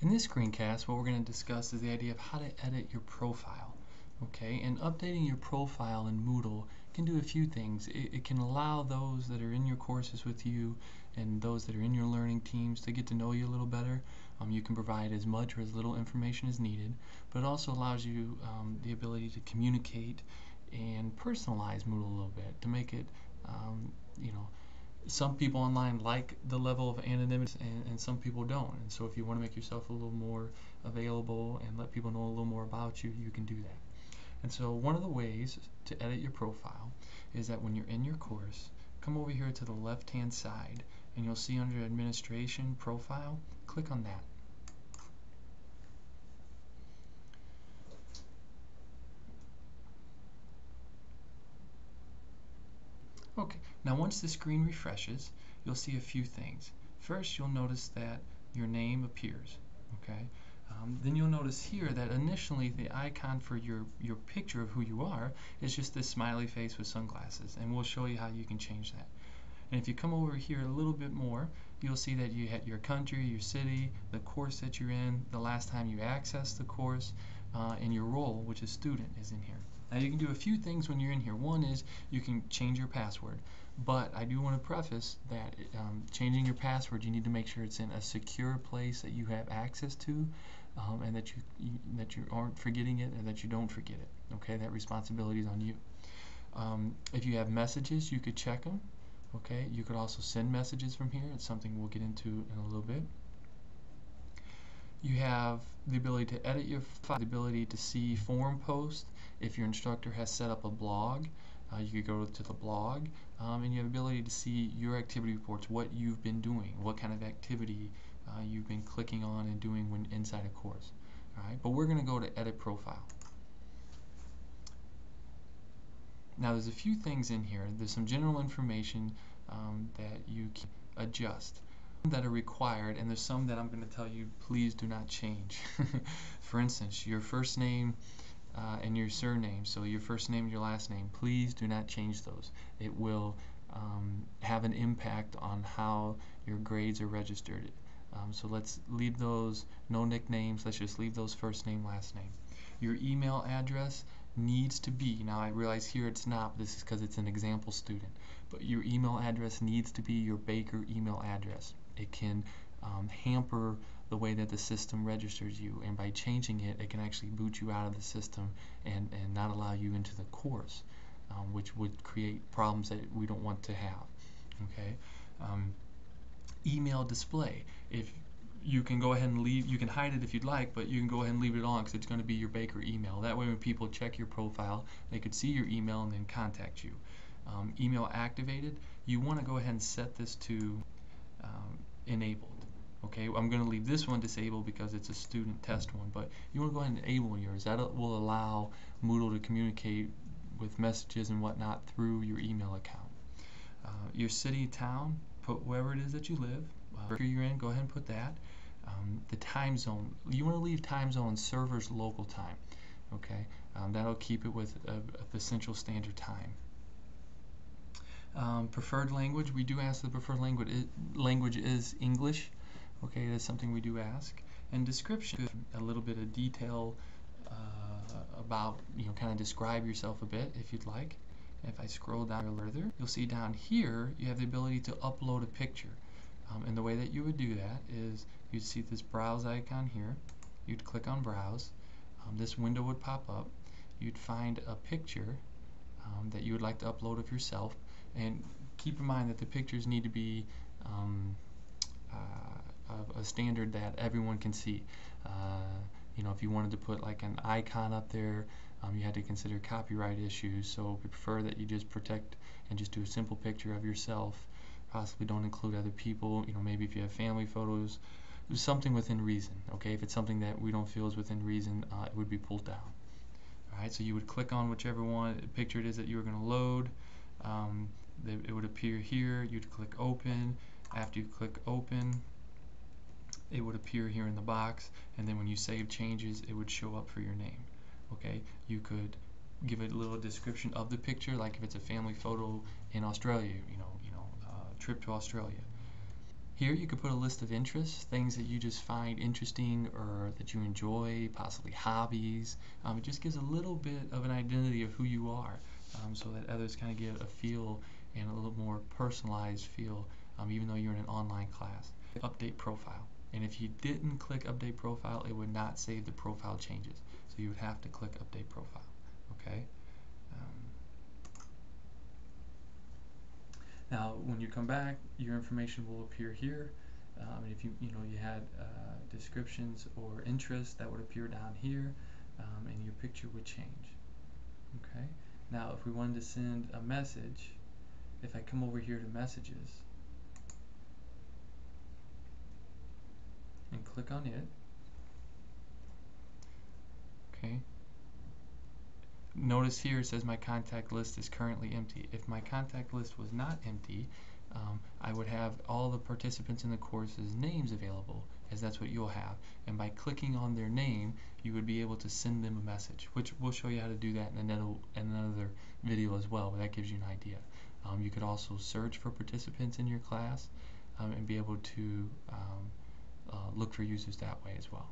In this screencast, what we're going to discuss is the idea of how to edit your profile. Okay, and updating your profile in Moodle can do a few things. It can allow those that are in your courses with you and those that are in your learning teams to get to know you a little better. You can provide as much or as little information as needed, but it also allows you the ability to communicate and personalize Moodle a little bit to make it, you know, some people online like the level of anonymity and some people don't. And so if you want to make yourself a little more available and let people know a little more about you, you can do that. And so one of the ways to edit your profile is that when you're in your course, come over here to the left hand side and you'll see under administration profile, click on that. Okay, now once the screen refreshes, you'll see a few things. First, you'll notice that your name appears. Okay, then you'll notice here that initially the icon for your picture of who you are is just this smiley face with sunglasses, and we'll show you how you can change that. And if you come over here a little bit more, you'll see that you had your country, your city, the course that you're in, the last time you accessed the course, and your role, which is student, is in here. Now you can do a few things when you're in here. One is you can change your password, but I do want to preface that changing your password, you need to make sure it's in a secure place that you have access to, and that you aren't forgetting it, and that you don't forget it. Okay, that responsibility is on you. If you have messages, you could check them. Okay, you could also send messages from here. It's something we'll get into in a little bit. You have the ability to edit your file, the ability to see forum posts. If your instructor has set up a blog, you could go to the blog, and you have the ability to see your activity reports, what you've been doing, what kind of activity you've been clicking on and doing when inside a course. All right, but we're going to go to edit profile. Now there's a few things in here. There's some general information that you can adjust that are required, and there's some that I'm going to tell you please do not change. For instance, your first name and your surname, so your first name and your last name, please do not change those. It will have an impact on how your grades are registered. So let's leave those, no nicknames, let's just leave those first name, last name. Your email address needs to be, now I realize here it's not, but this is because it's an example student, but your email address needs to be your Baker email address. It can hamper the way that the system registers you, and by changing it, it can actually boot you out of the system and not allow you into the course, which would create problems that we don't want to have. Okay. Email display. If you can go ahead and leave, you can hide it if you'd like, but you can go ahead and leave it on because it's going to be your Baker email. That way when people check your profile, they could see your email and then contact you. Email activated, you want to go ahead and set this to enabled. Okay, I'm going to leave this one disabled because it's a student test one, but you want to go ahead and enable yours. That will allow Moodle to communicate with messages and whatnot through your email account. Your city, town, put wherever it is that you live. Where you're in, go ahead and put that. The time zone, you want to leave time zone servers local time. Okay, that'll keep it with the Central Standard Time. Preferred language, we do ask the preferred language is English. Okay, that's something we do ask. And description, a little bit of detail about, kind of describe yourself a bit if you'd like. If I scroll down further, you'll see down here you have the ability to upload a picture. And the way that you would do that is you'd see this browse icon here. You'd click on browse. This window would pop up. You'd find a picture that you would like to upload of yourself. And keep in mind that the pictures need to be of a standard that everyone can see. If you wanted to put like an icon up there, you had to consider copyright issues. So we prefer that you just protect and just do a simple picture of yourself. Possibly don't include other people. Maybe if you have family photos, something within reason. Okay, if it's something that we don't feel is within reason, it would be pulled down. All right, so you would click on whichever picture it is that you were going to load. It would appear here. You'd click open. After you click open, it would appear here in the box, and then when you save changes, it would show up for your name. Okay, you could give it a little description of the picture, like if it's a family photo in Australia, trip to Australia. Here you could put a list of interests, things that you just find interesting or that you enjoy, possibly hobbies. It just gives a little bit of an identity of who you are, so that others kind of get a feel and a little more personalized feel, even though you're in an online class. Update profile. And if you didn't click update profile, it would not save the profile changes. So you would have to click update profile. Okay. Now, when you come back, your information will appear here. And if you had descriptions or interests, that would appear down here, and your picture would change. Okay. Now, if we wanted to send a message, if I come over here to messages and click on it, okay. Notice here it says my contact list is currently empty. If my contact list was not empty, I would have all the participants in the course's names available, as that's what you'll have. And by clicking on their name, you would be able to send them a message, which we'll show you how to do that in another video as well, but that gives you an idea. You could also search for participants in your class and be able to look for users that way as well.